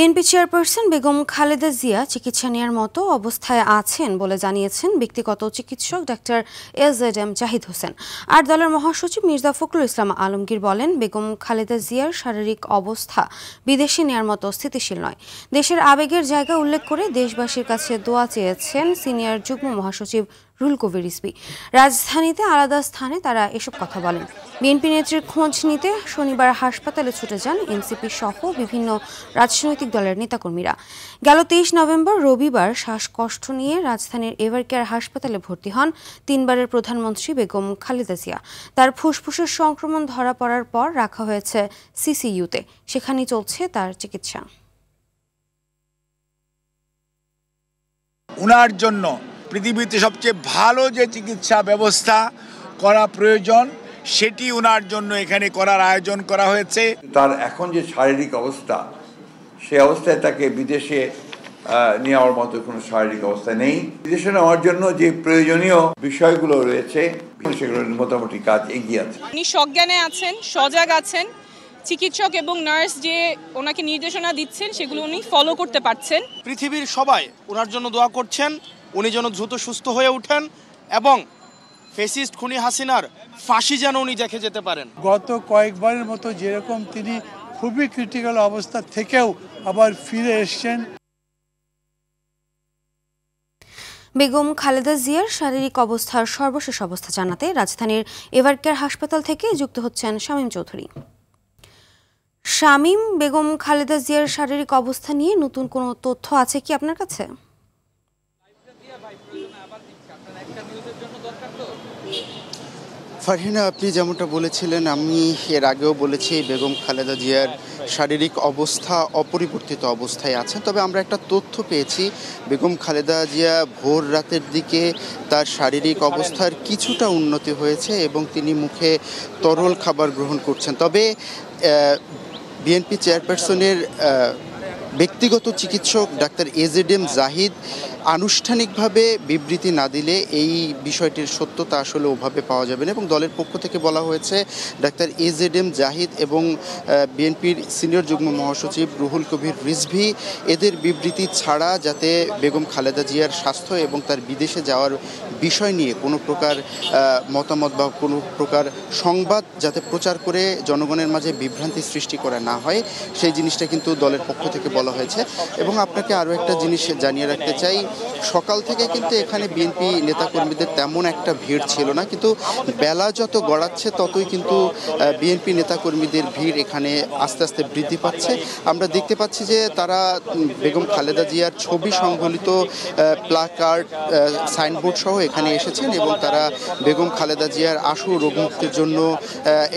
BNP chairperson Begum Khaleda Zia চিকিৎসা নেওয়ার মতো অবস্থায় আছেন বলে জানিয়েছেন ব্যক্তিগত চিকিৎসক ডাক্তার এজেডএম জাহিদ হোসেন। আর দলের মহাসচিব মির্জা ফখরুল ইসলাম আলমগীর বলেন, বেগম খালেদা জিয়ার শারীরিক অবস্থা বিদেশে নেওয়ার মতো স্থিতিশীল নয়। দেশের আবেগের জায়গা উল্লেখ করে দেশবাসীর কাছে দোয়া চেয়েছেন সিনিয়র যুগ্ম মহাসচিব রুহুল কবির রিজভী। রাজধানীতে আলাদা স্থানে তারা এসব কথা বলেন। বিএনপি নেত্রীর খোঁজ নিতে শনিবার হাসপাতালে ছুটে যান এনসিপি সহ বিভিন্ন রাজনৈতিক দলের নেতাকর্মীরা। গেল 23 নভেম্বর রবিবার শ্বাসকষ্ট নিয়ে রাজধানীর এভারকেয়ার হাসপাতালে ভর্তি হন তিনবারের প্রধানমন্ত্রী বেগম খালেদা জিয়া। তার ফুসফুসের সংক্রমণ ধরা পড়ার পর রাখা হয়েছে সিসিইউতে, সেখানেই চলছে তার চিকিৎসা। উনার জন্য পৃথিবীতে সবচেয়ে ভালো যে চিকিৎসা ব্যবস্থা করা প্রয়োজন সেটি উনার জন্য এখানে করার আয়োজন করা হয়েছে। তার এখন যে শারীরিক অবস্থা, সেই অবস্থায় তাকে বিদেশে নেওয়ার মতো কোনো শারীরিক অবস্থা নেই। বিদেশে নেওয়ার জন্য যে প্রয়োজনীয় বিষয়গুলো রয়েছে সেগুলোর মোটামুটি কাজ এগিয়ে আছে। উনি সজ্ঞানে আছেন, সজাগ আছেন। চিকিৎসক এবং নার্স যে ওনাকে নির্দেশনা দিচ্ছেন সেগুলো উনি ফলো করতে পারছেন। পৃথিবীর সবাই ওনার জন্য দোয়া করছেন, উনি যেন দ্রুত সুস্থ হয়ে ওঠেন এবং ফ্যাসিস্ট খুনি হাসিনার ফাঁসি যেন উনি দেখে যেতে পারেন। গত কয়েকবারের মতো যেরকম তিনি খুবই ক্রিটিক্যাল অবস্থা থেকেও আবার ফিরে এসছেন। বেগম খালেদা জিয়ার শারীরিক অবস্থার সর্বশেষ অবস্থা জানাতে রাজধানীর এভারকেয়ার হাসপাতাল থেকে যুক্ত হচ্ছেন শামীম চৌধুরী। শামীম, বেগম খালেদা জিয়ার শারীরিক অবস্থা নিয়ে নতুন কোনো তথ্য আছে কি আপনার কাছে? ফারহিনা, আপনি যেমনটা বলেছিলেন, আমি এর আগেও বলেছি বেগম খালেদা জিয়ার শারীরিক অবস্থা অপরিবর্তিত অবস্থায় আছেন। তবে আমরা একটা তথ্য পেয়েছি, বেগম খালেদা জিয়া ভোর রাতের দিকে তার শারীরিক অবস্থার কিছুটা উন্নতি হয়েছে এবং তিনি মুখে তরল খাবার গ্রহণ করছেন। তবে বিএনপি চেয়ারপারসনের ব্যক্তিগত চিকিৎসক ডাক্তার এজেডএম জাহিদ আনুষ্ঠানিকভাবে বিবৃতি না দিলে এই বিষয়টির সত্যতা আসলে ওভাবে পাওয়া যাবে না এবং দলের পক্ষ থেকে বলা হয়েছে ডাক্তার এজেডএম জাহিদ এবং বিএনপির সিনিয়র যুগ্ম মহাসচিব রুহুল কবির রিজভী এদের বিবৃতি ছাড়া যাতে বেগম খালেদা জিয়ার স্বাস্থ্য এবং তার বিদেশে যাওয়ার বিষয় নিয়ে কোনো প্রকার মতামত বা কোনো প্রকার সংবাদ যাতে প্রচার করে জনগণের মাঝে বিভ্রান্তি সৃষ্টি করা না হয়, সেই জিনিসটা কিন্তু দলের পক্ষ থেকে বলা হয়েছে। এবং আপনাকে আরও একটা জিনিস জানিয়ে রাখতে চাই, সকাল থেকে কিন্তু এখানে বিএনপি নেতাকর্মীদের তেমন একটা ভিড় ছিল না, কিন্তু বেলা যত গড়াচ্ছে ততই কিন্তু বিএনপি নেতাকর্মীদের ভিড় এখানে আস্তে আস্তে বৃদ্ধি পাচ্ছে। আমরা দেখতে পাচ্ছি যে তারা বেগম খালেদা জিয়ার ছবি সংবলিত প্লাকার্ড, সাইনবোর্ড সহ এখানে এসেছেন এবং তারা বেগম খালেদা জিয়ার আশু রোগমুক্তির জন্য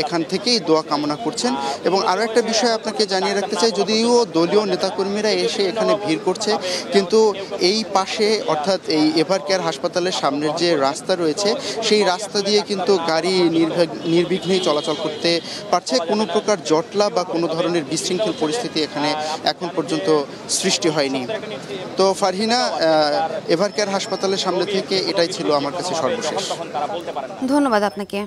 এখান থেকেই দোয়া কামনা করছেন। এবং আরও একটা বিষয় আপনাকে জানিয়ে রাখতে চাই, যদিও দলীয় নেতাকর্মীরা এসে এখানে ভিড় করছে, কিন্তু এই পাশে অর্থাৎ এই এভারকেয়ার হাসপাতালের সামনের যে রাস্তা রয়েছে সেই রাস্তা দিয়ে কিন্তু গাড়ি নির্বিঘ্নেই চলাচল করতে পারছে। কোনো প্রকার জটলা বা কোনো ধরনের বিশৃঙ্খল পরিস্থিতি এখানে এখন পর্যন্ত সৃষ্টি হয়নি। তো ফারহিনা, এভারকেয়ার হাসপাতালের সামনে থেকে এটাই ছিল আমার কাছে সর্বশেষ। ধন্যবাদ আপনাকে।